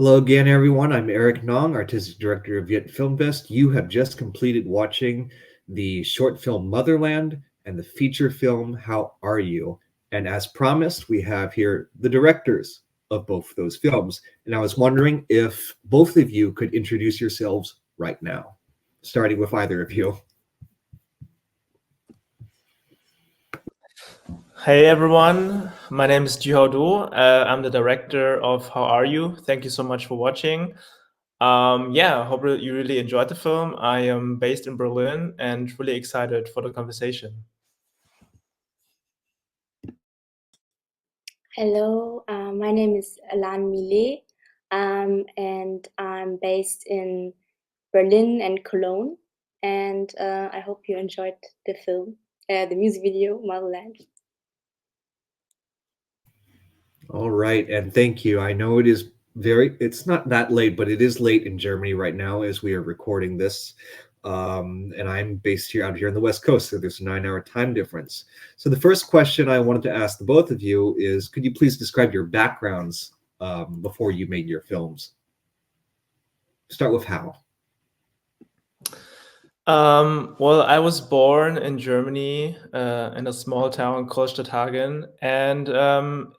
Hello again, everyone. I'm Eric Nong, Artistic Director of Viet Film Fest. You have just completed watching the short film Motherland and the feature film How Are You? And as promised, we have here the directors of both of those films. And I was wondering if both of you could introduce yourselves right now, starting with either of you. Hey everyone, my name is Dieu Hao Do. I'm the director of How Are You? Thank you so much for watching. I hope you really enjoyed the film. I am based in Berlin and really excited for the conversation. Hello, my name is Alan Millet, and I'm based in Berlin and Cologne. And I hope you enjoyed the film, the music video, Motherland. All right, and thank you. I know it's not that late, but it is late in Germany right now as we are recording this. And I'm based out here on the West Coast, so there's a 9-hour time difference. So the first question I wanted to ask the both of you is, could you please describe your backgrounds before you made your films? Start with Hao. Well, I was born in Germany in a small town called Stadthagen. And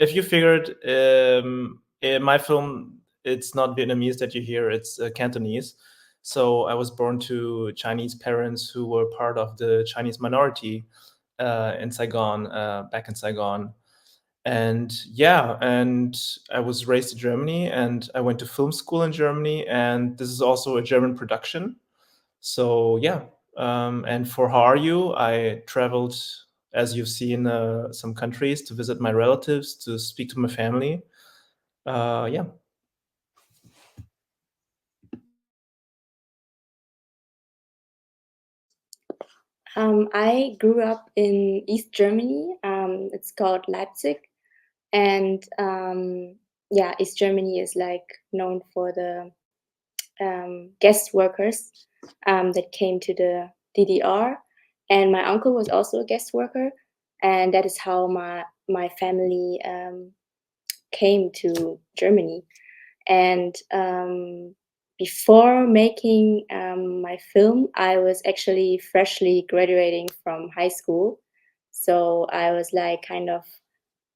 if you figured in my film, it's not Vietnamese that you hear, it's Cantonese. So I was born to Chinese parents who were part of the Chinese minority in Saigon, back in Saigon. And I was raised in Germany and I went to film school in Germany. And this is also a German production. So and for How Are You, I traveled, as you've seen, some countries to visit my relatives, to speak to my family. Yeah. I grew up in East Germany. It's called Leipzig, and East Germany is like known for the guest workers that came to the DDR. And my uncle was also a guest worker, and that is how my family came to Germany. And before making my film, I was actually freshly graduating from high school. So I was like kind of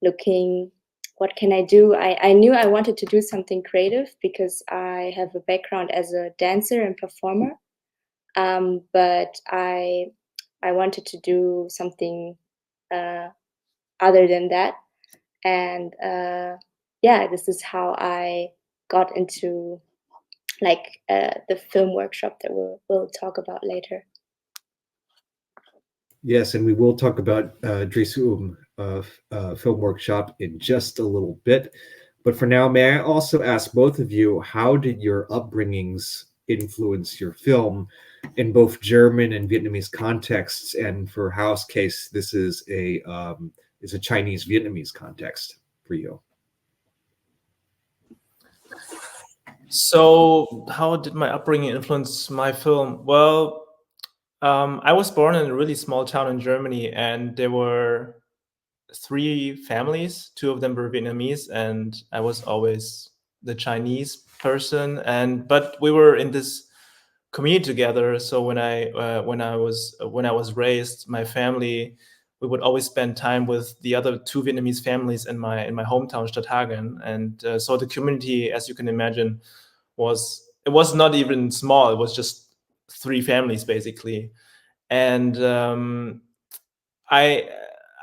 looking, what can I do? I knew I wanted to do something creative because I have a background as a dancer and performer. But I wanted to do something other than that. And this is how I got into the film workshop that we'll talk about later. Yes, and we will talk about Drisum Film Workshop in just a little bit. But for now, may I also ask both of you, how did your upbringings influence your film in both German and Vietnamese contexts? And for Hao's case, this is a Chinese Vietnamese context for you. So how did my upbringing influence my film? Well, I was born in a really small town in Germany, and there were 3 families. 2 of them were Vietnamese, and I was always the Chinese person. But we were in this community together. So when I was raised, my family, we would always spend time with the other 2 Vietnamese families in my hometown Stadthagen. And so the community, as you can imagine, it was not even small. It was just 3 families basically. And I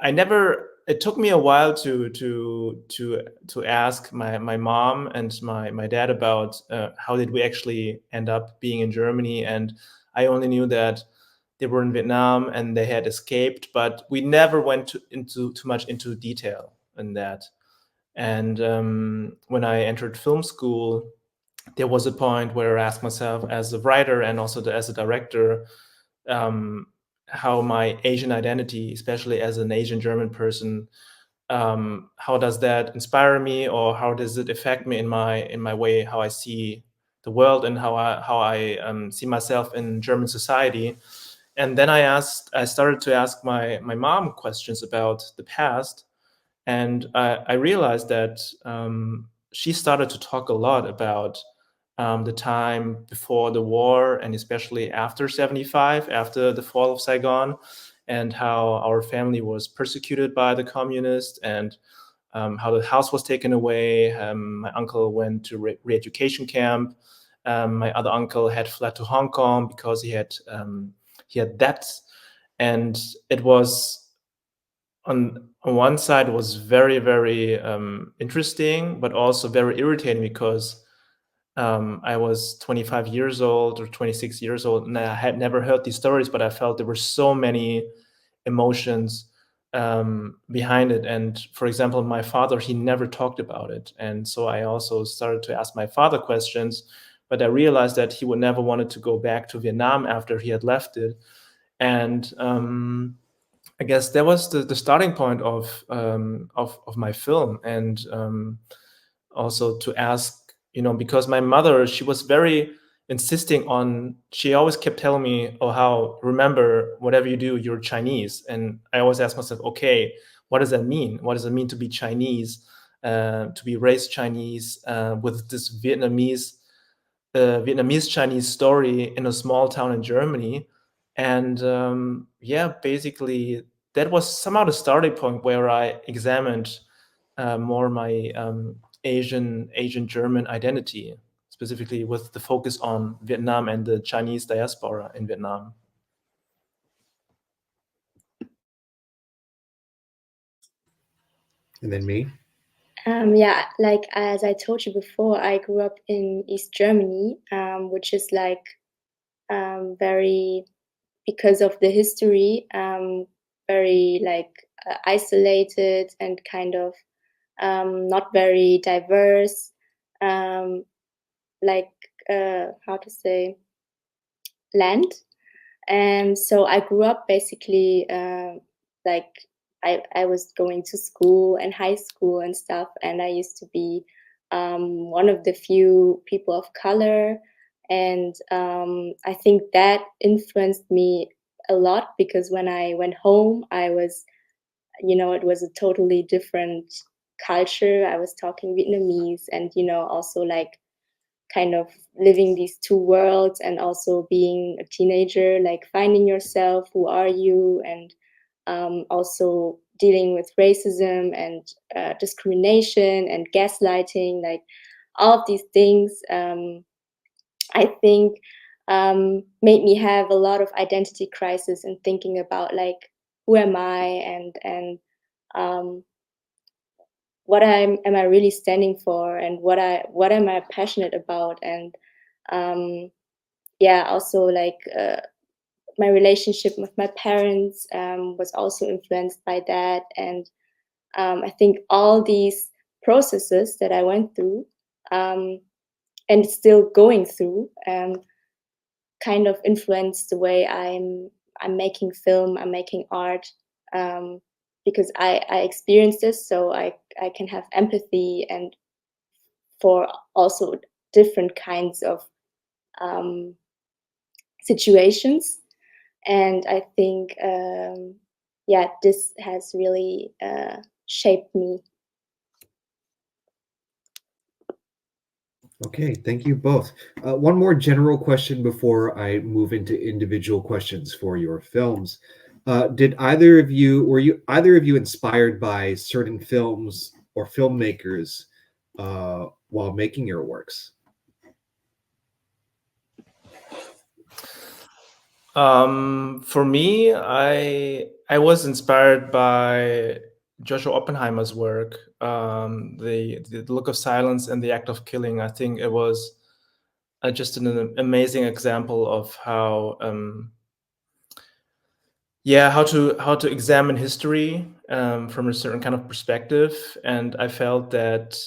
never. It took me a while to ask my mom and my dad about how did we actually end up being in Germany, and I only knew that they were in Vietnam and they had escaped, but we never went into too much into detail in that. And when I entered film school, there was a point where I asked myself, as a writer and also as a director, how my Asian identity, especially as an Asian German person, how does that inspire me, or how does it affect me in my way how I see the world and how I see myself in German society. And then I started to ask my mom questions about the past, and I realized that she started to talk a lot about the time before the war, and especially after 75, after the fall of Saigon, and how our family was persecuted by the communists, and how the house was taken away. My uncle went to re-education camp. My other uncle had fled to Hong Kong because he had debts, and it was on one side was very, very interesting, but also very irritating, because I was 25 years old or 26 years old, and I had never heard these stories, but I felt there were so many emotions behind it. And for example, my father, he never talked about it. And so I also started to ask my father questions, but I realized that he would never wanted to go back to Vietnam after he had left it. And I guess that was the starting point of my film. And also to ask, because my mother, she was very insisting on, she always kept telling me, oh, Hao, remember, whatever you do, you're Chinese. And I always ask myself, okay, what does that mean? What does it mean to be Chinese, to be raised Chinese, with this Vietnamese Chinese story in a small town in Germany? And basically that was somehow the starting point where I examined more my Asian German identity, specifically with the focus on Vietnam and the Chinese diaspora in Vietnam. And then me. Yeah, like as I told you before, I grew up in East Germany, which is like very, because of the history, very like isolated and kind of not very diverse, like how to say, land. And so I grew up basically like I was going to school and high school and stuff, and I used to be one of the few people of color. And I think that influenced me a lot, because when I went home, I was, it was a totally different culture. I was talking Vietnamese, and, also like kind of living these two worlds, and also being a teenager, like finding yourself, who are you, and also dealing with racism and discrimination and gaslighting, like all of these things, I think made me have a lot of identity crisis, and thinking about like, who am I, and what am I really standing for, and what am I passionate about. And also like my relationship with my parents was also influenced by that. And I think all these processes that I went through and still going through kind of influenced the way I'm making film, I'm making art, because I experienced this, so I can have empathy, and for also different kinds of situations. And I think this has really shaped me. Okay, thank you both. One more general question before I move into individual questions for your films. Did either of you, were you either of you inspired by certain films or filmmakers while making your works? For me, I was inspired by Joshua Oppenheimer's work, the Look of Silence and the Act of Killing. I think it was just an amazing example of how how to examine history from a certain kind of perspective. And I felt that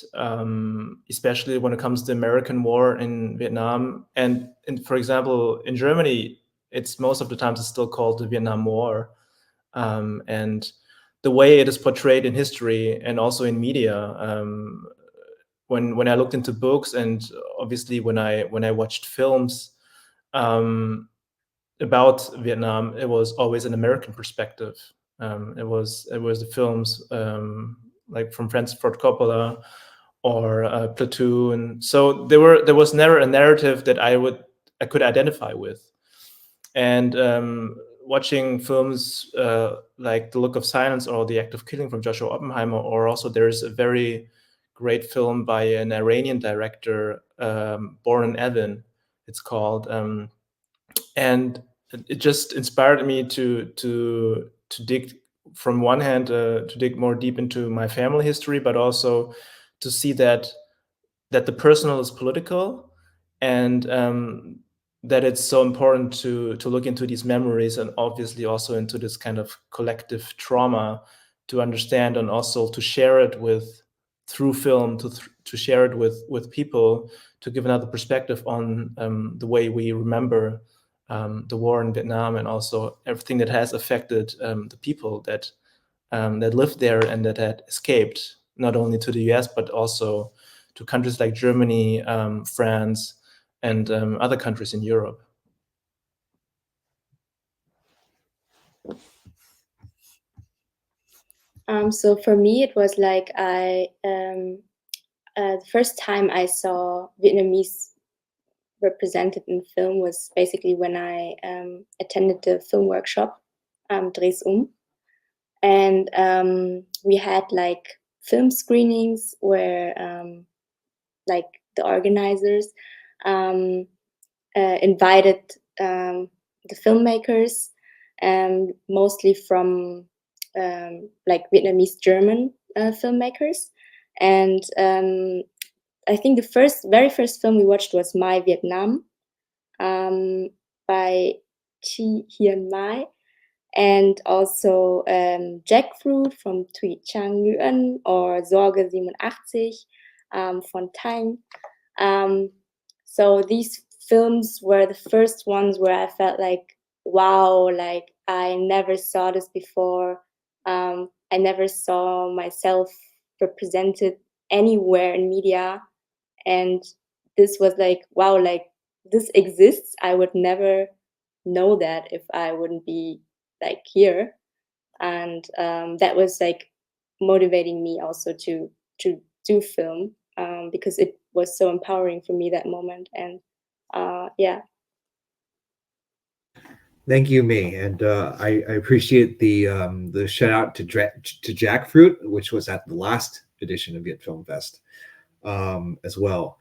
especially when it comes to the American war in Vietnam, and for example in Germany, it's most of the times it's still called the Vietnam War, and the way it is portrayed in history and also in media, when I looked into books, and obviously when I watched films about Vietnam, it was always an American perspective. It was the films like from Francis Ford Coppola, or Platoon. So there was never a narrative that I could identify with. And watching films like The Look of Silence or The Act of Killing from Joshua Oppenheimer, or also there's a very great film by an Iranian director, Born in Evin, it's called, and it just inspired me to dig, from one hand, to dig more deep into my family history, but also to see that the personal is political, and that it's so important to look into these memories, and obviously also into this kind of collective trauma, to understand and also to share it with, through film, to share it with people, to give another perspective on the way we remember the war in Vietnam, and also everything that has affected the people that lived there and that had escaped, not only to the US, but also to countries like Germany, France, and other countries in Europe. So for me, it was like the first time I saw Vietnamese represented in film was basically when I attended the film workshop, Dreh's and we had like film screenings where like the organizers invited the filmmakers, mostly from like Vietnamese German filmmakers, and I think the very first film we watched was My Vietnam by Chi Hiền Mai, and also Jackfruit from Thủy Trang Nguyen, or Sorge 87 von Tang. So these films were the first ones where I felt like, wow, like I never saw this before. I never saw myself represented anywhere in media, and this was like, wow, like this exists. I would never know that if I wouldn't be like here, and that was like motivating me also to do film, because it was so empowering for me that moment. And yeah. Thank you, May, and I appreciate the shout out to Jackfruit, which was at the last edition of Viet Film Fest, as well.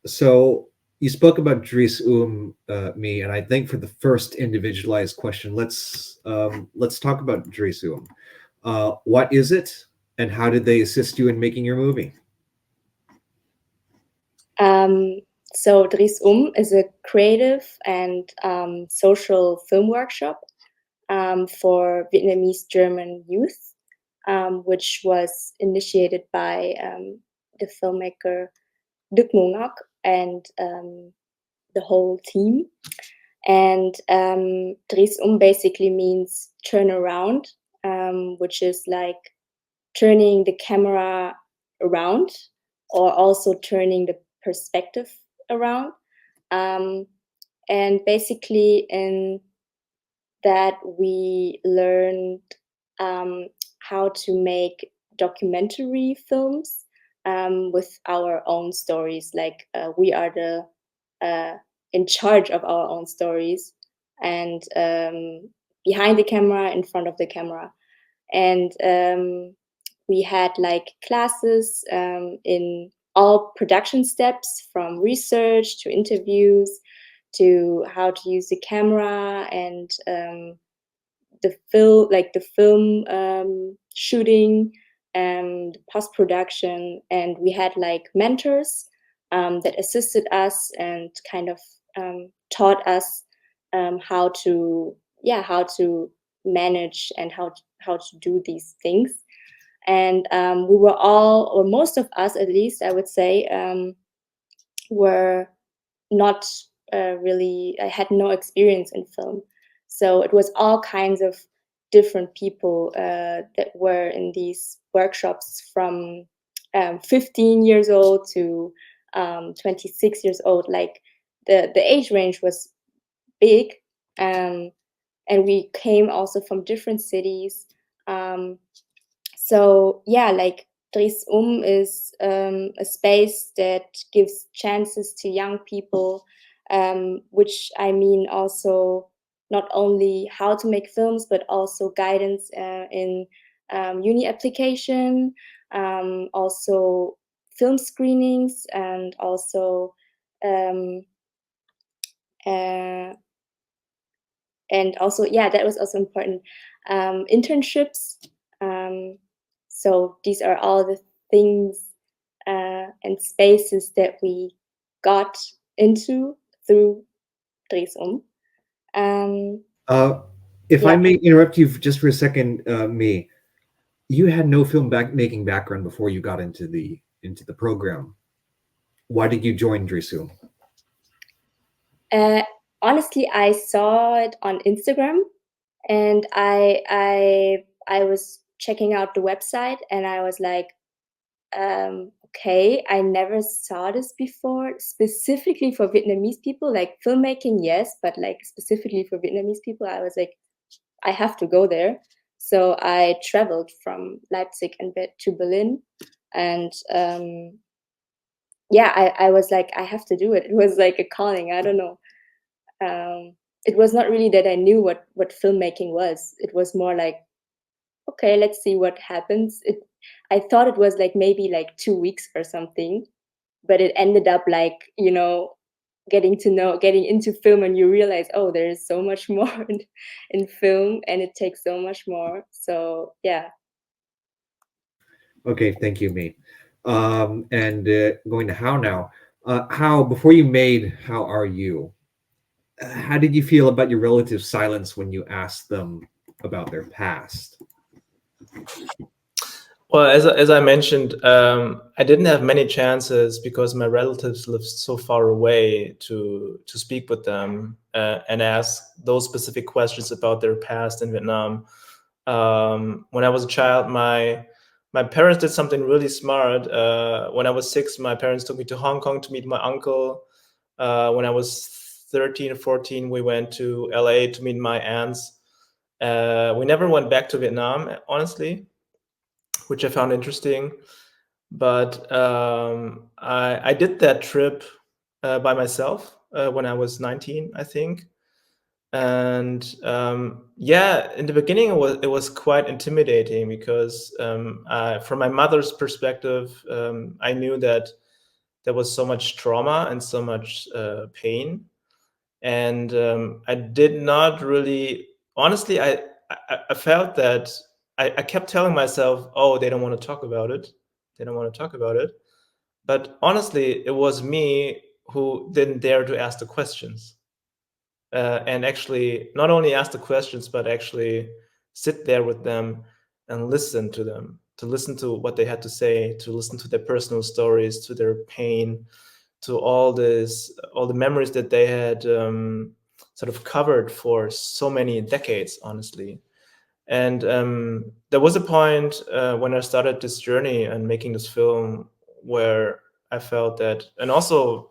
So you spoke about Dries Me, and I think for the first individualized question, let's talk about Dries what is it, and how did they assist you in making your movie? So Dries is a creative and social film workshop for Vietnamese German youth, which was initiated by the filmmaker Đức Ngọc and the whole team. And Dries basically means turn around, which is like turning the camera around, or also turning the perspective around. And basically in that we learned how to make documentary films with our own stories. Like we are the in charge of our own stories, and behind the camera, in front of the camera. And we had like classes in all production steps, from research to interviews to how to use the camera, and the film shooting and post-production. And we had like mentors that assisted us and kind of taught us how to manage and how to do these things. And we were all, or most of us at least, I would say, were not really, I had no experience in film. So it was all kinds of different people that were in these workshops, from 15 years old to 26 years old. Like the age range was big, and we came also from different cities. So yeah, like Dries is a space that gives chances to young people, which I mean also not only how to make films, but also guidance in uni application, also film screenings, and also yeah, that was also important, internships. So these are all the things and spaces that we got into through Dries If yeah. I may interrupt you just for a second, me, you had no making background before you got into the program. Why did you join Drisu? Honestly, I saw it on Instagram, and I was checking out the website, and I was like, okay, I never saw this before, specifically for Vietnamese people, like filmmaking, yes, but like specifically for Vietnamese people, I was like, I have to go there. So I traveled from Leipzig and to Berlin, and yeah, I was like, I have to do it. It was like a calling. I don't know. It was not really that I knew what filmmaking was. It was more like, okay, let's see what happens. I thought it was like maybe like 2 weeks or something, but it ended up like, getting into film, and you realize, oh, there is so much more in film, and it takes so much more. So yeah. Okay, thank you, me. And going to Hao now. Hao, before you made How Are You, how did you feel about your relatives' silence when you asked them about their past? Well, as I mentioned, I didn't have many chances because my relatives lived so far away to speak with them and ask those specific questions about their past in Vietnam. When I was a child, my parents did something really smart. When I was 6, my parents took me to Hong Kong to meet my uncle. When I was 13 or 14, we went to LA to meet my aunts. We never went back to Vietnam, honestly, which I found interesting. But I did that trip by myself when I was 19, I think. And yeah, in the beginning it was quite intimidating because from my mother's perspective, I knew that there was so much trauma and so much pain, and I did not really, honestly, I felt that I kept telling myself, oh, they don't want to talk about it, they don't want to talk about it. But honestly, it was me who didn't dare to ask the questions, and actually not only ask the questions, but actually sit there with them and listen to them, to listen to what they had to say, to listen to their personal stories, to their pain, to all the memories that they had sort of covered for so many decades, honestly. And there was a point when I started this journey and making this film where I felt that, and also,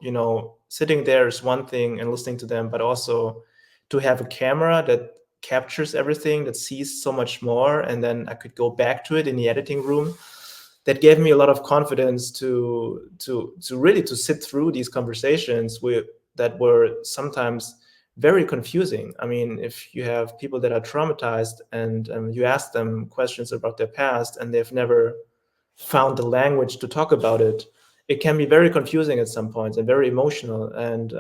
sitting there is one thing and listening to them, but also to have a camera that captures everything, that sees so much more, and then I could go back to it in the editing room. That gave me a lot of confidence to really to sit through these conversations that were sometimes very confusing. I mean, if you have people that are traumatized and you ask them questions about their past and they've never found the language to talk about it, it can be very confusing at some points and very emotional. And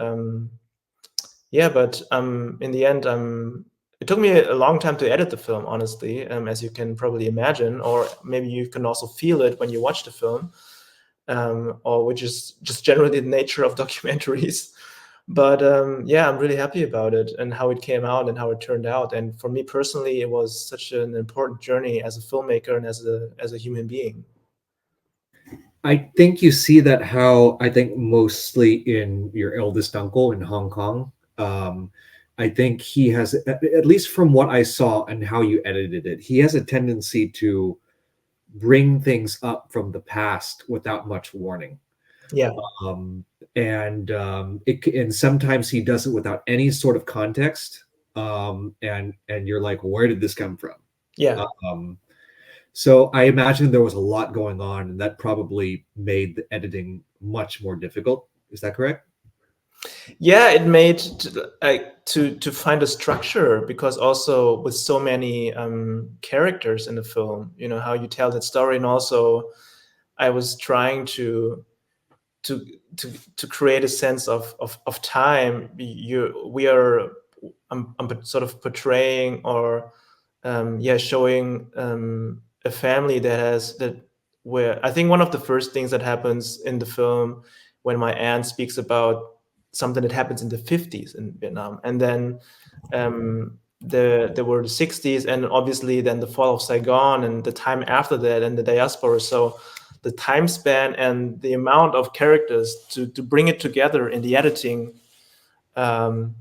yeah, but in the end, it took me a long time to edit the film, honestly, as you can probably imagine, or maybe you can also feel it when you watch the film, or which is just generally the nature of documentaries. But yeah, I'm really happy about it and how it came out and how it turned out. And for me personally, it was such an important journey as a filmmaker and as a human being. I think you see that how I think mostly in your eldest uncle in Hong Kong. I think he has, at least from what I saw and how you edited it, he has a tendency to bring things up from the past without much warning. Yeah. And sometimes he does it without any sort of context. And you're like, where did this come from? Yeah. So I imagine there was a lot going on, and that probably made the editing much more difficult. Is that correct? Yeah, it made to find a structure, because also with so many characters in the film, you know, how you tell that story. And also I was trying to to create a sense of time. We are I'm sort of portraying, or showing a family that where I think one of the first things that happens in the film, when my aunt speaks about something that happens in the 50s in Vietnam, and then there were the 60s, and obviously then the fall of Saigon and the time after that and the diaspora. So the time span and the amount of characters to bring it together in the editing, um,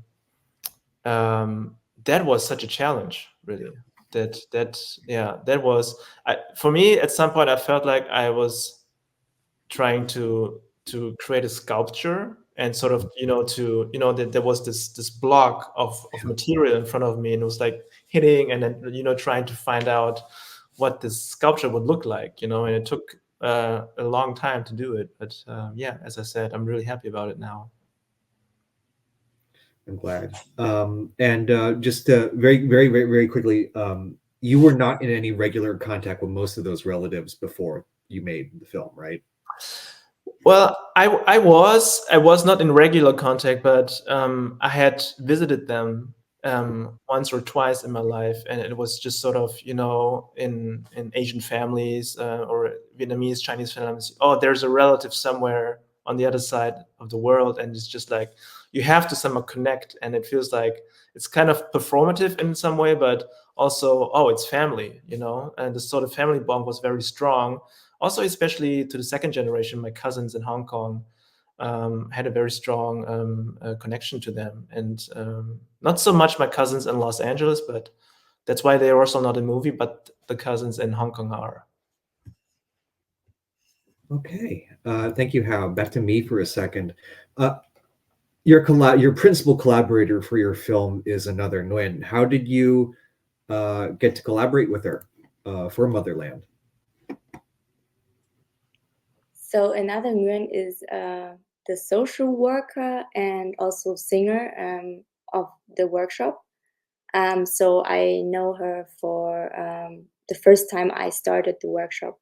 that was such a challenge, really. That was, for me at some point I felt like I was trying to create a sculpture, and sort of, you know, that there was this block of material in front of me, and it was like hitting, and then, you know, trying to find out what this sculpture would look like, you know. And it took a long time to do it, but yeah, as I said, I'm really happy about it now. I'm glad. And just very, very, very, very quickly, you were not in any regular contact with most of those relatives before you made the film, right? Well, I was not in regular contact, but I had visited them once or twice in my life, and it was just sort of, you know, in Asian families, or Vietnamese, Chinese families. Oh, there's a relative somewhere on the other side of the world, and it's just like you have to somehow connect, and it feels like it's kind of performative in some way, but also, oh, it's family, you know, and the sort of family bond was very strong. Also, especially to the second generation, my cousins in Hong Kong, had a very strong connection to them, and not so much my cousins in Los Angeles, but that's why they're also not in the movie, but the cousins in Hong Kong are. Okay. Thank you, Hao. Back to me for a second. Uh, your principal collaborator for your film is another Nguyen. How did you get to collaborate with her for Motherland? So another Nguyen is the social worker and also singer of the workshop. So I know her for the first time I started the workshop,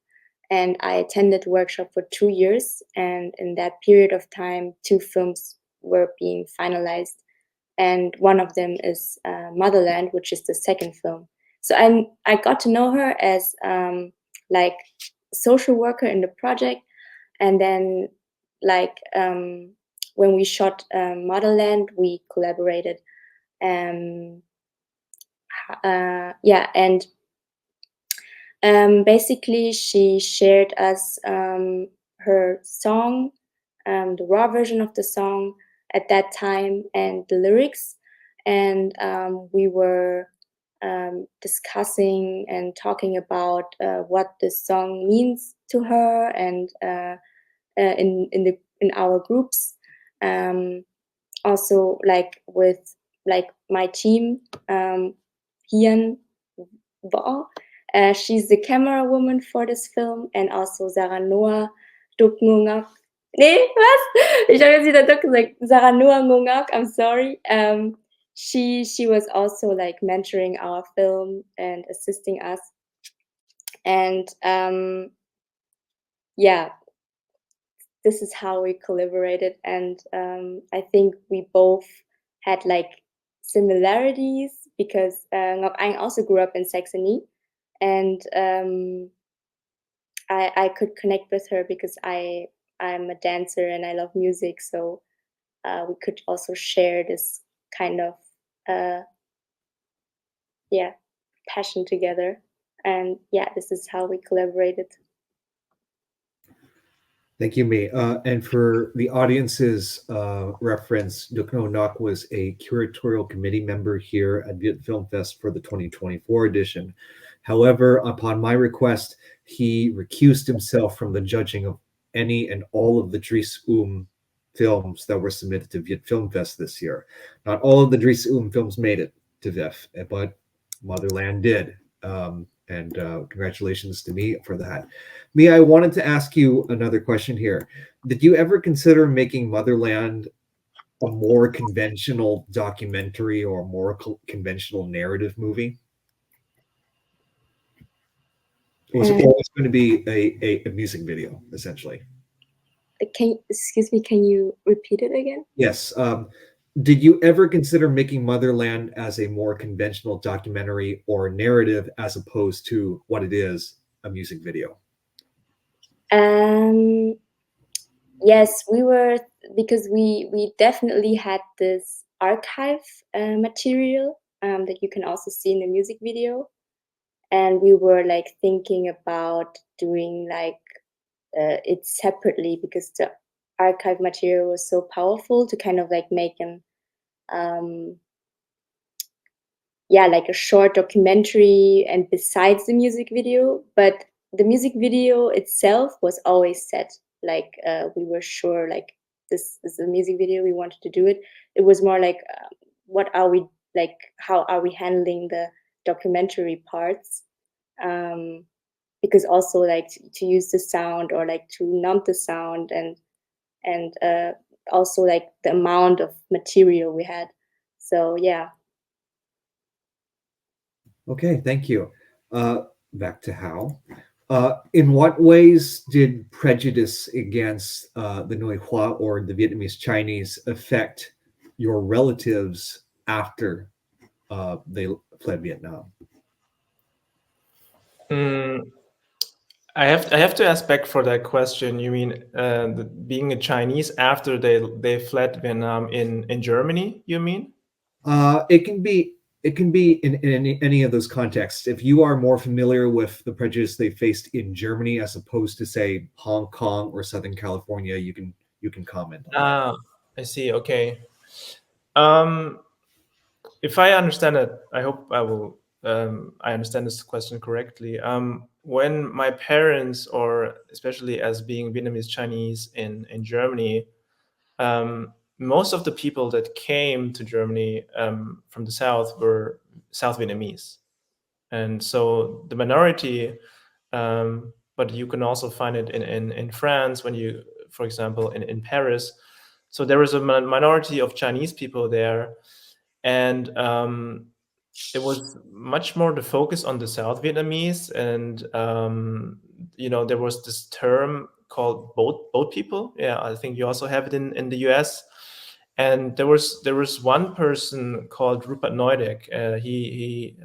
and I attended the workshop for 2 years. And in that period of time, 2 films were being finalized, and one of them is Motherland, which is the second film. So I got to know her as like social worker in the project, and then like when we shot Motherland, we collaborated. Yeah, and basically she shared us her song, the raw version of the song at that time, and the lyrics, and we were discussing and talking about what this song means to her, and in our groups, also like with like my team, Hian Võ. She's the camera woman for this film, and also Sarah Noah Duknungak. Nee, was? Ich habe jetzt wieder gesagt, Sarah Noah Ngungak, I'm sorry. She was also like mentoring our film and assisting us. And yeah, this is how we collaborated. And I think we both had like similarities, because Ngọc Anh also grew up in Saxony, and I could connect with her because I'm a dancer and I love music, so we could also share this kind of passion together. And yeah, this is how we collaborated. Thank you, May. And for the audience's reference, Duc Ngo Ngoc was a curatorial committee member here at Viet Film Fest for the 2024 edition. However, upon my request, he recused himself from the judging of any and all of the Dries films that were submitted to Viet Film Fest this year. Not all of the Dries films made it to VIF, but Motherland did. and congratulations to me for that. Me, I wanted to ask you another question here. Did you ever consider making Motherland a more conventional documentary or a more conventional narrative movie? Or was it always going to be a music video, essentially? Excuse me, can you repeat it again? Yes. Did you ever consider making Motherland as a more conventional documentary or narrative as opposed to what it is, a music video? Yes, we were, because we definitely had this archive material that you can also see in the music video, and we were like thinking about doing like it separately, because the archive material was so powerful to kind of like make an like a short documentary and besides the music video. But the music video itself was always set, like we were sure like this is a music video, we wanted to do it. It was more like what are we, like how are we handling the documentary parts, because also like to use the sound or like to numb the sound, and also like the amount of material we had. So yeah. Okay, thank you. Back to Hao. In what ways did prejudice against the Noi Hua or the Vietnamese Chinese affect your relatives after they fled Vietnam? I have to ask back for that question. You mean being a Chinese after they fled Vietnam in Germany? You mean? It can be in any of those contexts. If you are more familiar with the prejudice they faced in Germany as opposed to say Hong Kong or Southern California, you can comment on that. I see. Okay. If I understand it, I hope I will. I understand this question correctly. When my parents, or especially as being Vietnamese Chinese in Germany, most of the people that came to Germany from the south were South Vietnamese, and so the minority. But you can also find it in France when you, for example, in Paris. So there is a minority of Chinese people there, and it was much more the focus on the South Vietnamese, and there was this term called boat people. Yeah, I think you also have it in the US. And there was one person called Rupert Neudeck. He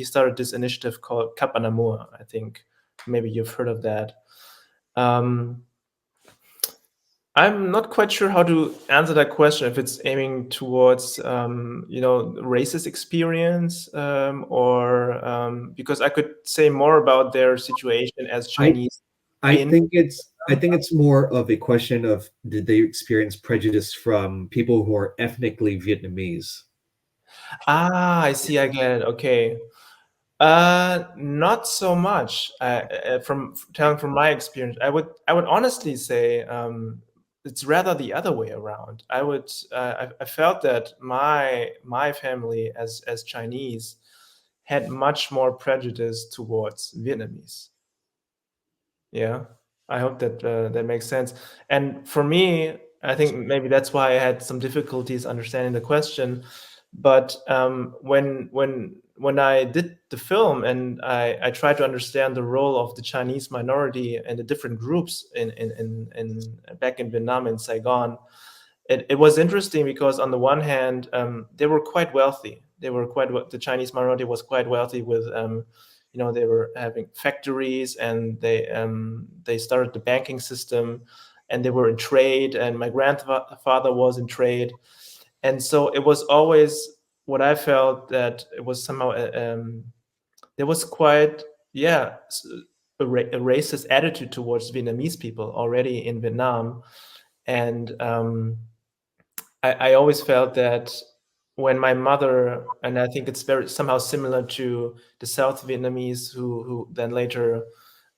started this initiative called Cap en Amour. I think maybe you've heard of that. I'm not quite sure how to answer that question, if it's aiming towards racist experience, or because I could say more about their situation as Chinese. I think it's more of a question of, did they experience prejudice from people who are ethnically Vietnamese? I see. I get it. Okay. Not so much. From telling from my experience, I would honestly say it's rather the other way around. I felt that my family as Chinese had much more prejudice towards Vietnamese. Yeah, I hope that that makes sense. And for me, I think maybe that's why I had some difficulties understanding the question. But when I did the film and I tried to understand the role of the Chinese minority and the different groups in back in Vietnam and Saigon, it was interesting because on the one hand, they were quite wealthy. The Chinese minority was quite wealthy with they were having factories, and they started the banking system, and they were in trade, and my grandfather was in trade. And so it was always what I felt, that it was somehow there was quite a racist attitude towards Vietnamese people already in Vietnam. And I always felt that when my mother, and I think it's very somehow similar to the South Vietnamese who then later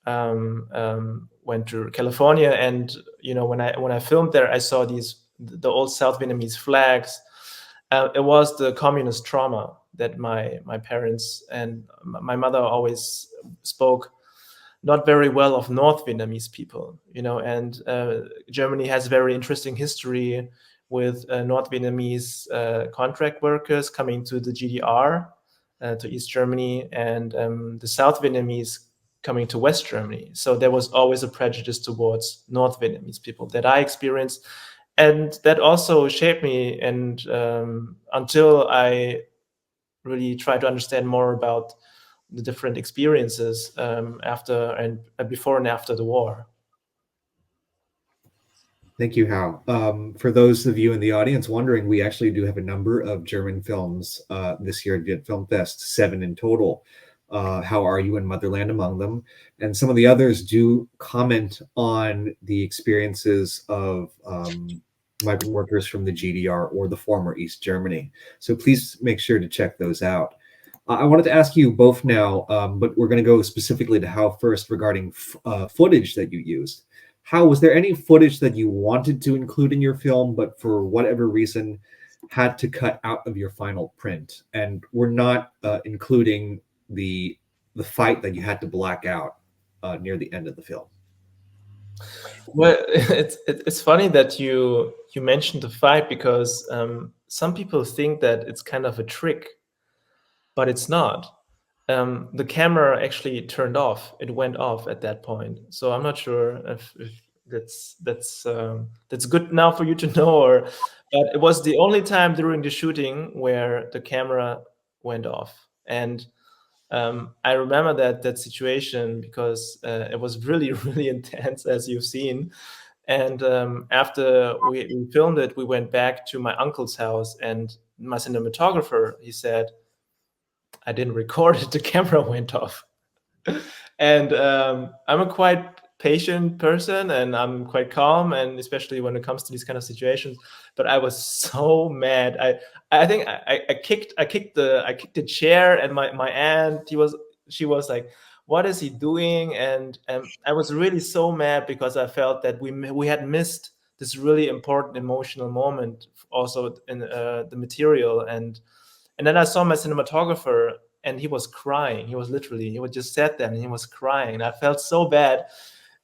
went to California, and when I filmed there, I saw the old South Vietnamese flags. It was the communist trauma that my parents and my mother always spoke not very well of North Vietnamese people, and Germany has a very interesting history with North Vietnamese contract workers coming to the GDR, to East Germany, and the South Vietnamese coming to West Germany. So there was always a prejudice towards North Vietnamese people that I experienced, and that also shaped me. And until I really tried to understand more about the different experiences after and before and after the war. Thank you, Hao. For those of you in the audience wondering, we actually do have a number of German films this year at Viet Film Fest, 7 in total. How Are You and Motherland among them. And some of the others do comment on the experiences of migrant workers from the GDR or the former East Germany. So please make sure to check those out. I wanted to ask you both now, but we're going to go specifically to Hao first regarding footage that you used. Hao, was there any footage that you wanted to include in your film, but for whatever reason had to cut out of your final print? And we're not including the fight that you had to black out near the end of the film. Well, it's funny that you mentioned the fight, because some people think that it's kind of a trick, but it's not. The camera actually turned off. It went off at that point. So I'm not sure if that's good now for you to know, but it was the only time during the shooting where the camera went off. And I remember that situation because it was really, really intense, as you've seen. And after we filmed it, we went back to my uncle's house, and my cinematographer, he said, I didn't record it, the camera went off. And I'm a quite patient person, and I'm quite calm, and especially when it comes to these kind of situations. But I was so mad. I think I kicked the chair, and my aunt, she was like, what is he doing? And I was really so mad because I felt that we had missed this really important emotional moment also in the material. And then I saw my cinematographer, and he was crying. He would just sat there and he was crying. And I felt so bad.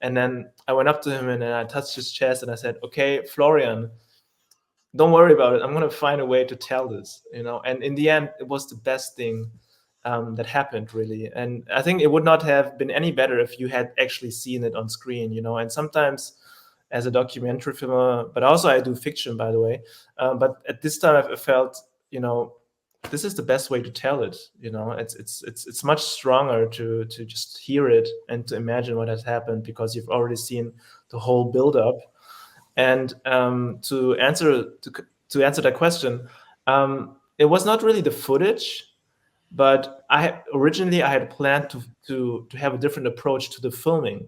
And then I went up to him and then I touched his chest and I said, okay, Florian, don't worry about it. I'm going to find a way to tell this, And in the end, it was the best thing that happened, really. And I think it would not have been any better if you had actually seen it on screen, And sometimes as a documentary filmer, but also I do fiction, by the way. But at this time, I felt, this is the best way to tell it. It's much stronger to just hear it and to imagine what has happened, because you've already seen the whole build-up. And to answer that question, it was not really the footage, but originally I had planned to have a different approach to the filming.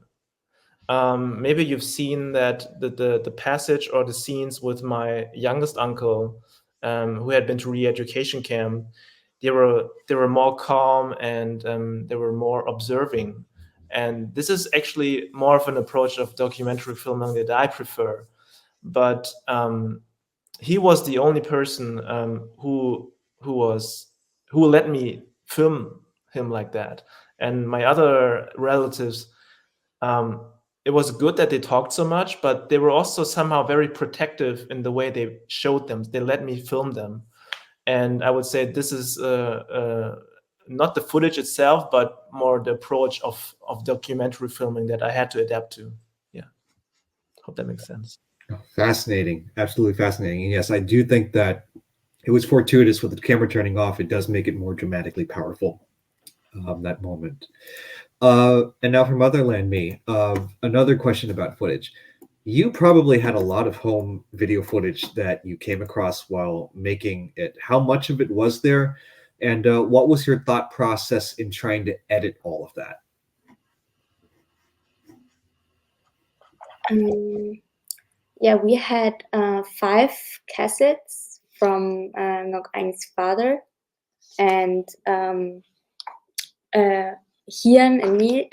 Maybe you've seen that the passage or the scenes with my youngest uncle, who had been to re-education camp, they were more calm and they were more observing. And this is actually more of an approach of documentary filming that I prefer. But he was the only person who let me film him like that. And my other relatives, it was good that they talked so much, but they were also somehow very protective in the way they showed them. They let me film them. And I would say this is not the footage itself, but more the approach of documentary filming that I had to adapt to. Yeah. Hope that makes sense. Fascinating. Absolutely fascinating. And yes, I do think that it was fortuitous with the camera turning off. It does make it more dramatically powerful, that moment. And now for Motherland Me, another question about footage. You probably had a lot of home video footage that you came across while making it. How much of it was there? And what was your thought process in trying to edit all of that? Yeah, we had 5 cassettes from Ngọc Anh's father, and Hian and me,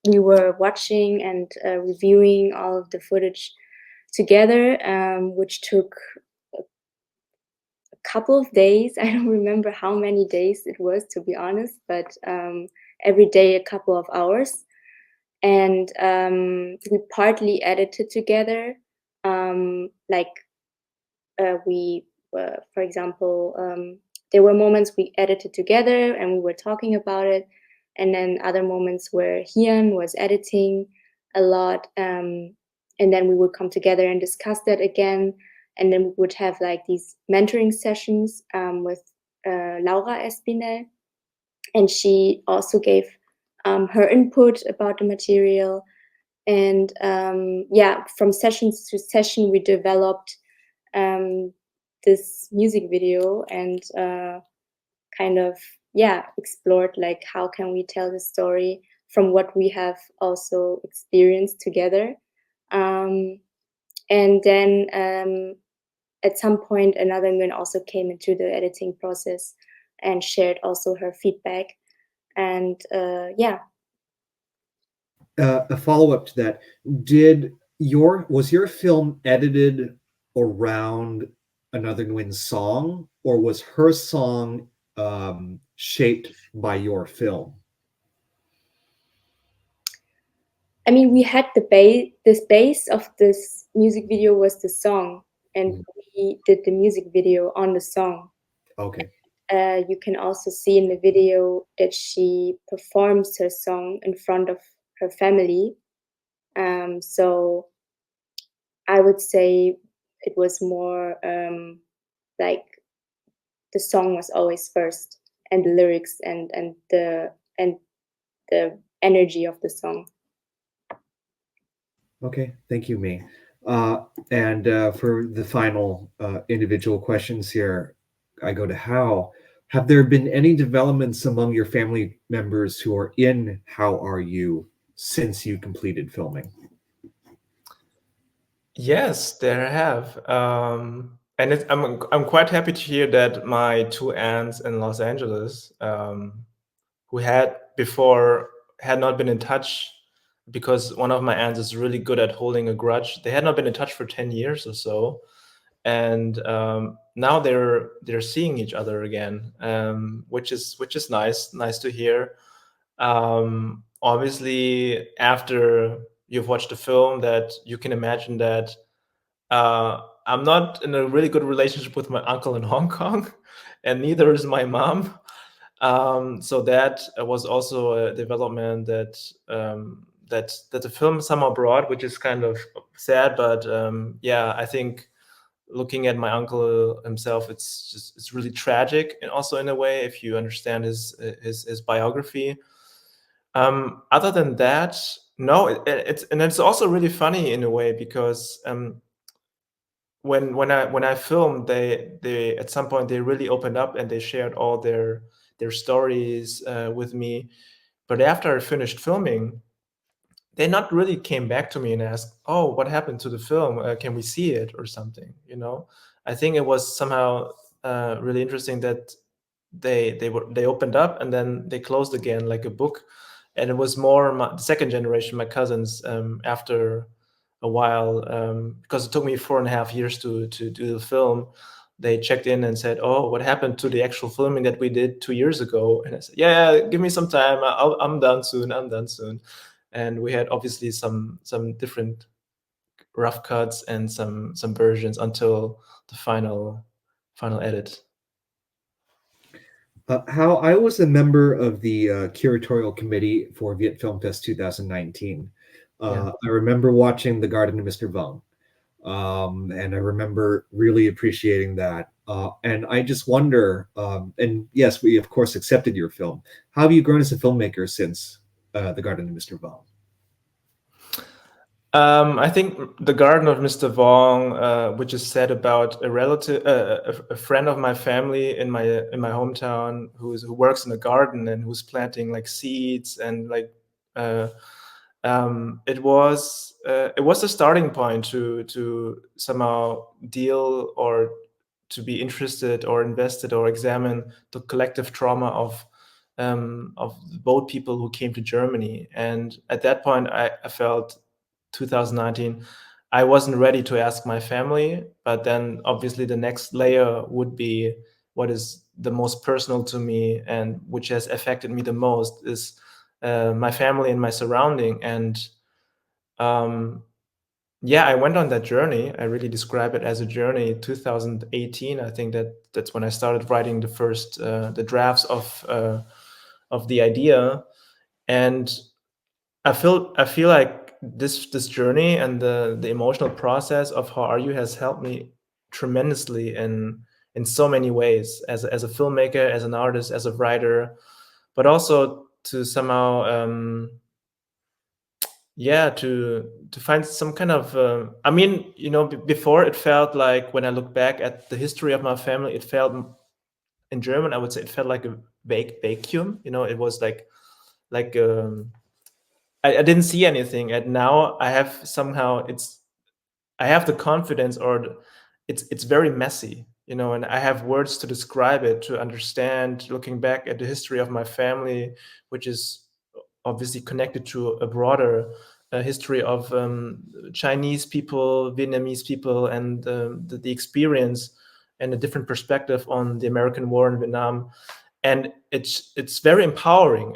we were watching and reviewing all of the footage together, which took couple of days. I don't remember how many days it was, to be honest, but every day a couple of hours. And we partly edited together. For example, there were moments we edited together and we were talking about it. And then other moments where Hyun was editing a lot. And then we would come together and discuss that again. And then we would have like these mentoring sessions with Laura Espinel. And she also gave her input about the material. And from sessions to session, we developed this music video and explored like how can we tell the story from what we have also experienced together. And then at some point, another Nguyen also came into the editing process and shared also her feedback. And A follow-up to that, was your film edited around another Nguyen's song, or was her song shaped by your film? I mean, we had this base of this music video was the song, and we did the music video on the song. Okay. You can also see in the video that she performs her song in front of her family. So I would say it was more like the song was always first, and the lyrics and the energy of the song. Okay, thank you, Mei. And for the final individual questions here, I go to Hao. Have there been any developments among your family members who are in How Are You since you completed filming? Yes, there have. And I'm quite happy to hear that my two aunts in Los Angeles, who had before had not been in touch, because one of my aunts is really good at holding a grudge. They had not been in touch for 10 years or so, and now they're seeing each other again, which is nice to hear. Obviously, after you've watched the film, that you can imagine that I'm not in a really good relationship with my uncle in Hong Kong, and neither is my mom. So that was also a development that that the film somehow brought, which is kind of sad. But I think looking at my uncle himself, it's really tragic, and also in a way, if you understand his biography. Other than that, no, it's also really funny in a way, because when I filmed, they at some point they really opened up and they shared all their stories with me. But after I finished filming, they not really came back to me and asked, "Oh, what happened to the film? Can we see it or something?" You know, I think it was somehow really interesting that they opened up and then they closed again like a book. And it was more the second generation, my cousins, after a while, because it took me 4.5 years to do the film. They checked in and said, "Oh, what happened to the actual filming that we did 2 years ago?" And I said, "Yeah, give me some time. I'm done soon. I'm done soon." And we had obviously some different rough cuts and some versions until the final edit. How I was a member of the curatorial committee for Viet Film Fest 2019. Yeah. I remember watching The Garden of Mr. Vong, and I remember really appreciating that. And I just wonder, and yes, we of course accepted your film. How have you grown as a filmmaker since The Garden of Mr. Vong? I think The Garden of Mr. Vong, which is said about a relative, a friend of my family in my hometown, who works in a garden and who's planting like seeds and like. It was a starting point to somehow deal or to be interested or invested or examine the collective trauma of boat people who came to Germany. And at that point, I felt 2019, I wasn't ready to ask my family. But then obviously the next layer would be what is the most personal to me and which has affected me the most is my family and my surrounding. And yeah, I went on that journey. I really describe it as a journey. 2018, I think that's when I started writing the first the drafts of the idea, and I feel like this journey and the emotional process of How Are You has helped me tremendously in so many ways as a filmmaker, as an artist, as a writer, but also to somehow yeah, to find some kind of I mean, you know, before it felt like, when I look back at the history of my family, it felt, in German I would say, it felt like a vacuum, you know. It was like I didn't see anything, and now I have somehow, I have the confidence, or it's very messy, you know, and I have words to describe it, to understand, looking back at the history of my family, which is obviously connected to a broader history of Chinese people, Vietnamese people, and the experience and a different perspective on the American war in Vietnam. And it's very empowering.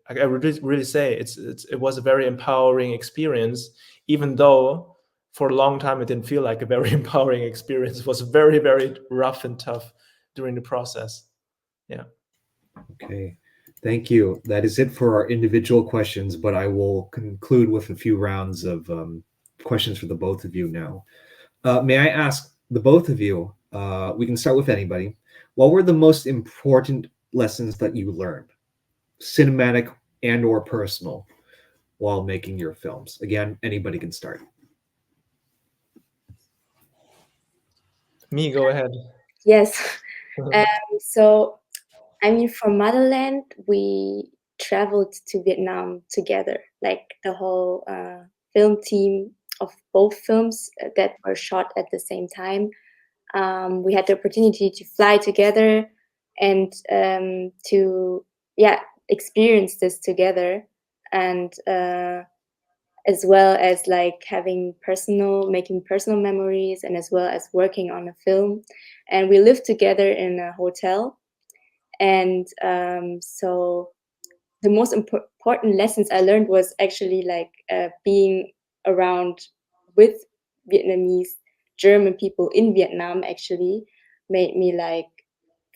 I would really say it was a very empowering experience, even though for a long time it didn't feel like a very empowering experience. It was very, very rough and tough during the process. Yeah. Okay, thank you. That is it for our individual questions, but I will conclude with a few rounds of questions for the both of you now. May I ask the both of you, we can start with anybody, what were the most important lessons that you learned, cinematic and or personal, while making your films? Again, anybody can start. Me, go ahead. Yes. So, I mean, for Motherland, we traveled to Vietnam together, like the whole film team of both films that were shot at the same time. We had the opportunity to fly together and to, yeah, experience this together, and as well as like making personal memories, and as well as working on a film. And we lived together in a hotel. And so the most important lessons I learned was actually like being around with Vietnamese German people in Vietnam actually made me like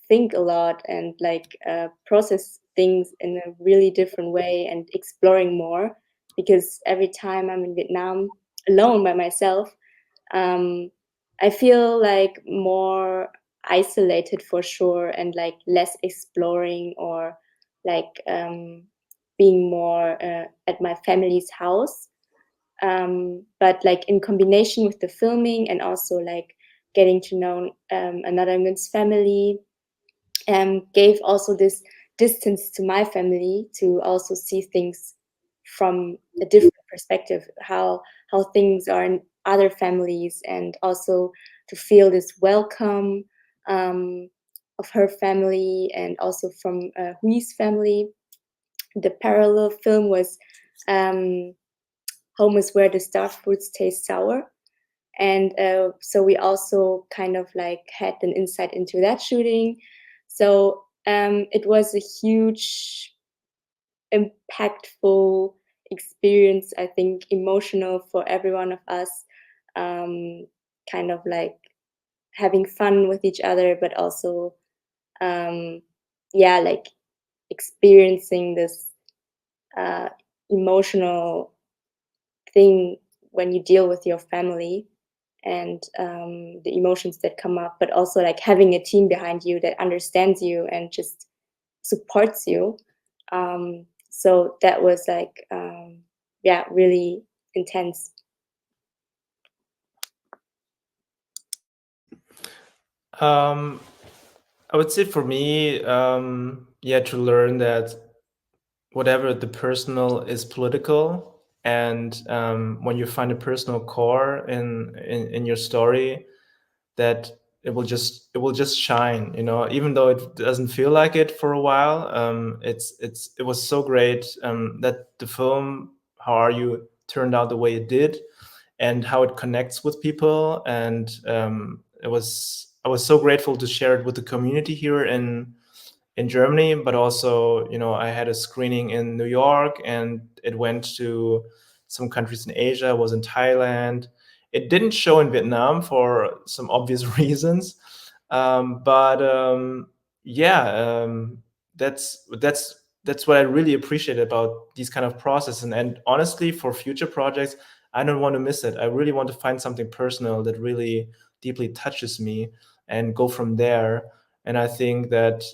think a lot and like process things in a really different way and exploring more, because every time I'm in Vietnam alone by myself, um, I feel like more isolated for sure, and like less exploring, or like being more at my family's house. But like in combination with the filming and also like getting to know another Nguyen's family, gave also this distance to my family to also see things from a different perspective, how things are in other families, and also to feel this welcome of her family and also from Hui's family. The parallel film was Home is Where the Star Fruits Taste Sour. And so we also kind of like had an insight into that shooting. So it was a huge, impactful experience, I think, emotional for every one of us, kind of like having fun with each other, but also, yeah, like experiencing this emotional thing when you deal with your family, and the emotions that come up, but also like having a team behind you that understands you and just supports you. So that was like, yeah, really intense. I would say for me, yeah, to learn that whatever the personal is political, and when you find a personal core in your story, that it will just shine, you know, even though it doesn't feel like it for a while. It was so great that the film How Are You turned out the way it did, and how it connects with people. And I was so grateful to share it with the community here in Germany, but also, you know, I had a screening in New York, and it went to some countries in Asia, was in Thailand. It didn't show in Vietnam for some obvious reasons. That's what I really appreciate about these kind of processes. And honestly, for future projects, I don't want to miss it. I really want to find something personal that really deeply touches me and go from there. And I think that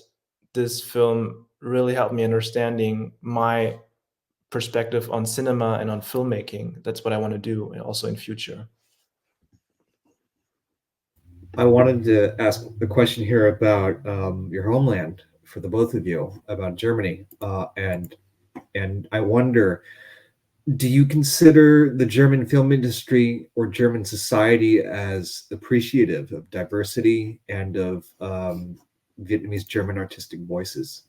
this film really helped me understanding my perspective on cinema and on filmmaking. That's what I want to do also in future. I wanted to ask a question here about your homeland for the both of you, about Germany, and I wonder, do you consider the German film industry or German society as appreciative of diversity and of Vietnamese German artistic voices?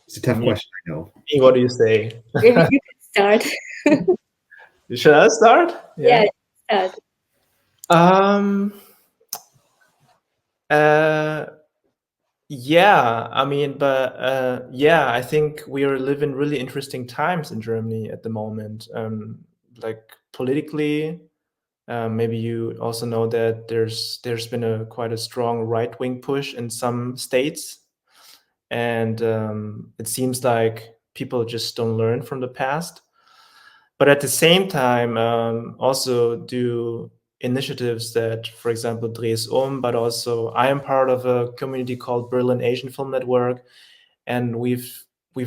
It's a tough question, I know. What do you say? Maybe you can start. Should I start? Yeah, start. Yeah, I mean, but yeah, I think we are living really interesting times in Germany at the moment. Like politically, maybe you also know that there's been quite a strong right-wing push in some states, and it seems like people just don't learn from the past. But at the same time, also do initiatives that, for example, Dreh's but also I am part of a community called Berlin Asian Film Network, and we've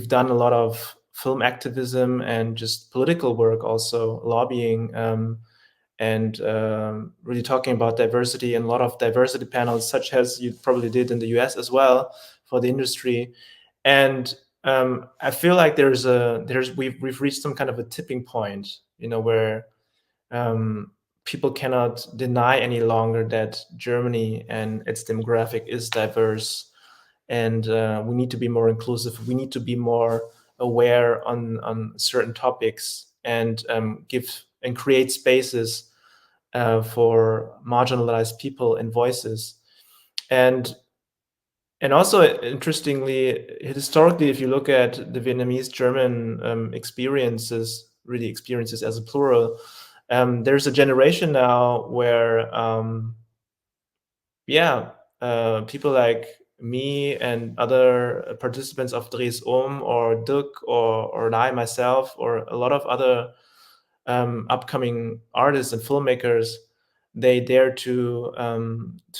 done a lot of film activism and just political work, also lobbying, and really talking about diversity, and a lot of diversity panels, such as you probably did in the US as well for the industry. And I feel like we've reached some kind of a tipping point, you know, where people cannot deny any longer that Germany and its demographic is diverse, and we need to be more inclusive. We need to be more aware on certain topics, and give and create spaces for marginalized people and voices. And also, interestingly, historically, if you look at the Vietnamese German experiences as a plural, there's a generation now where, people like me and other participants of Dres or Dirk or I myself, or a lot of other upcoming artists and filmmakers, they dare to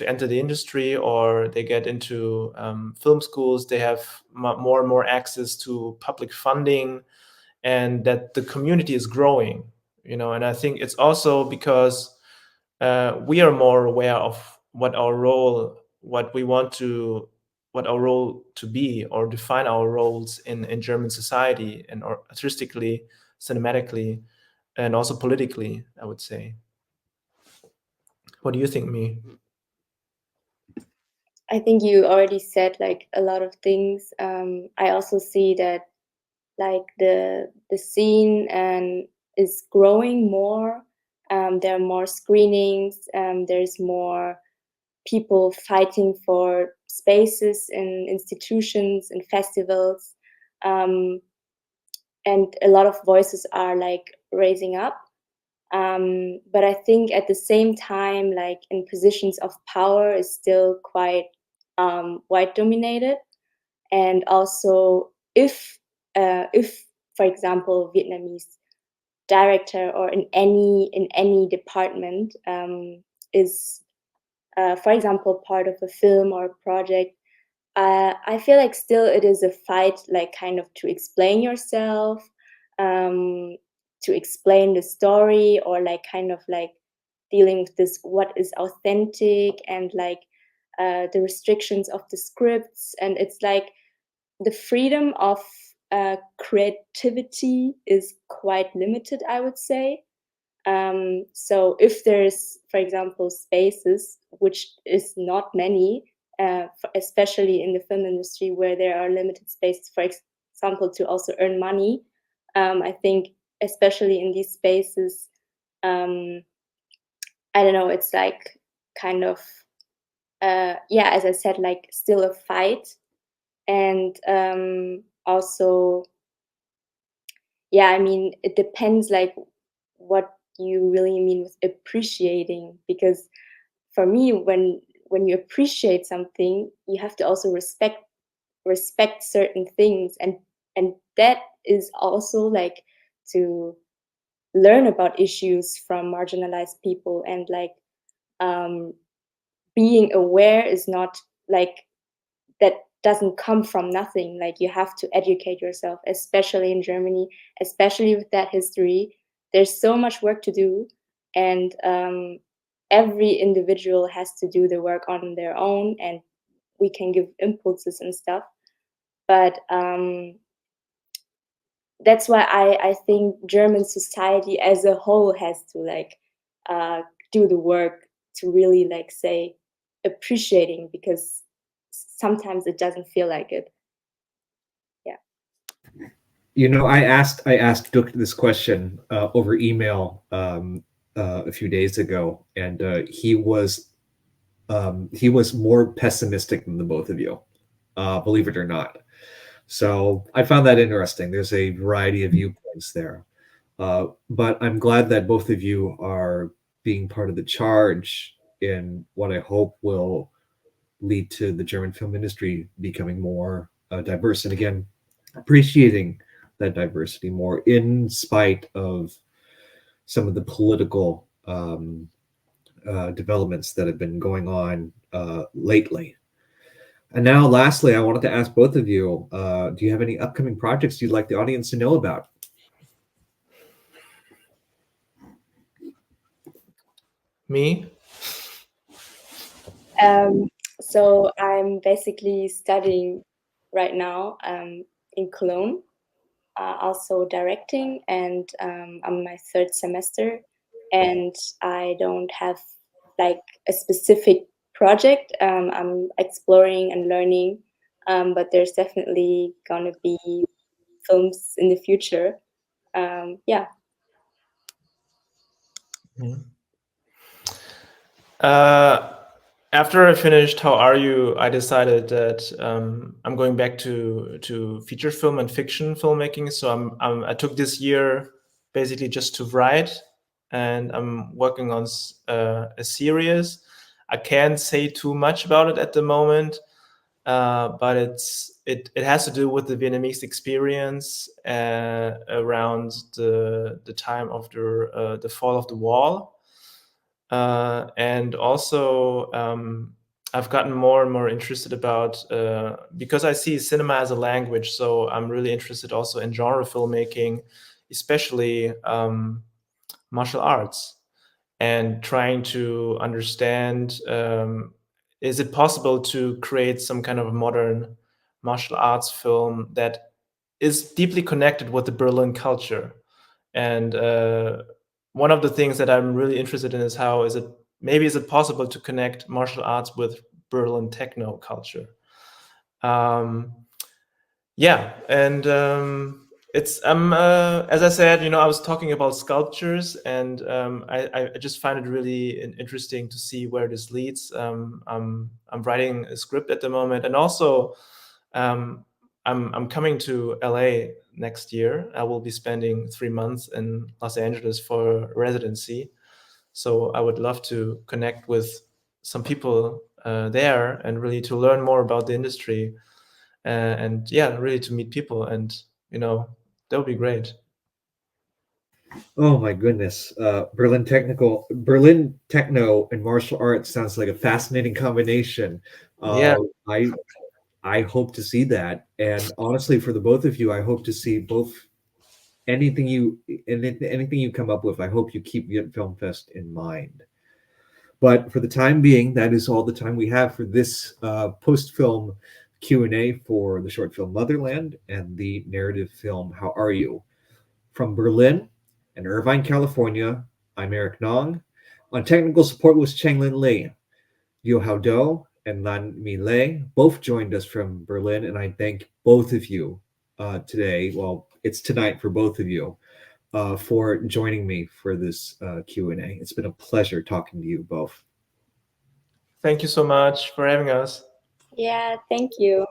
enter the industry, or they get into film schools. They have more and more access to public funding, and that the community is growing, you know. And I think it's also because we are more aware of what our role to be, or define our roles in German society, and or artistically, cinematically, and also politically, I would say. What do you think, Me? I think you already said like a lot of things. I also see that like the scene and is growing more. There are more screenings. There's more people fighting for spaces in institutions and festivals, and a lot of voices are like raising up. But I think at the same time, like in positions of power, is still quite white dominated. And also, if for example, Vietnamese director or in any department is for example part of a film or a project, I feel like still it is a fight, like kind of to explain yourself, to explain the story, or like kind of like dealing with this, what is authentic, and like the restrictions of the scripts. And it's like the freedom of creativity is quite limited, I would say. So if there's, for example, spaces, which is not many, especially in the film industry, where there are limited spaces, for example, to also earn money, I think especially in these spaces, I don't know, it's like kind of, yeah, as I said, like still a fight. And also, yeah, I mean, it depends like what you really mean with appreciating, because for me, when you appreciate something, you have to also respect certain things, and that is also like to learn about issues from marginalized people, and like being aware is not like that doesn't come from nothing. Like you have to educate yourself, especially in Germany, especially with that history. There's so much work to do, and every individual has to do the work on their own, and we can give impulses and stuff. But that's why I think German society as a whole has to like do the work to really like say appreciating, because sometimes it doesn't feel like it. Yeah. I asked Duke this question over email a few days ago, and he was more pessimistic than the both of you, believe it or not. So I found that interesting. There's a variety of viewpoints there, but I'm glad that both of you are being part of the charge in what I hope will lead to the German film industry becoming more diverse, and again, appreciating that diversity more in spite of some of the political developments that have been going on lately. And now, lastly, I wanted to ask both of you, do you have any upcoming projects you'd like the audience to know about? Me? So I'm basically studying right now in Cologne, also directing, and I'm my third semester, and I don't have like a specific project. I'm exploring and learning, but there's definitely gonna be films in the future. Yeah. After I finished How Are You, I decided that I'm going back to feature film and fiction filmmaking. So I took this year basically just to write, and I'm working on a series. I can't say too much about it at the moment, but it has to do with the Vietnamese experience around the time of the fall of the wall. And also, I've gotten more and more interested about, because I see cinema as a language, so I'm really interested also in genre filmmaking, especially martial arts, and trying to understand, is it possible to create some kind of a modern martial arts film that is deeply connected with the Berlin culture? And one of the things that I'm really interested in is how is it possible to connect martial arts with Berlin techno culture? Yeah, and it's as I said, I was talking about sculptures, and I just find it really interesting to see where this leads. I'm writing a script at the moment, and also I'm coming to LA next year. I will be spending 3 months in Los Angeles for residency. So I would love to connect with some people there and really to learn more about the industry, and yeah, really to meet people, and that would be great. Oh my goodness. Berlin techno and martial arts sounds like a fascinating combination. Yeah. I hope to see that. And honestly, for the both of you, I hope to see both anything you come up with. I hope you keep Viet Film Fest in mind. But for the time being, that is all the time we have for this post-film Q&A for the short film Motherland and the narrative film How Are You? From Berlin and Irvine, California, I'm Eric Nong. On technical support was Changlin Lee. Dieu Hao Do and Lan Mi Lei both joined us from Berlin, and I thank both of you today. Well, it's tonight for both of you for joining me for this Q&A. It's been a pleasure talking to you both. Thank you so much for having us. Yeah, thank you.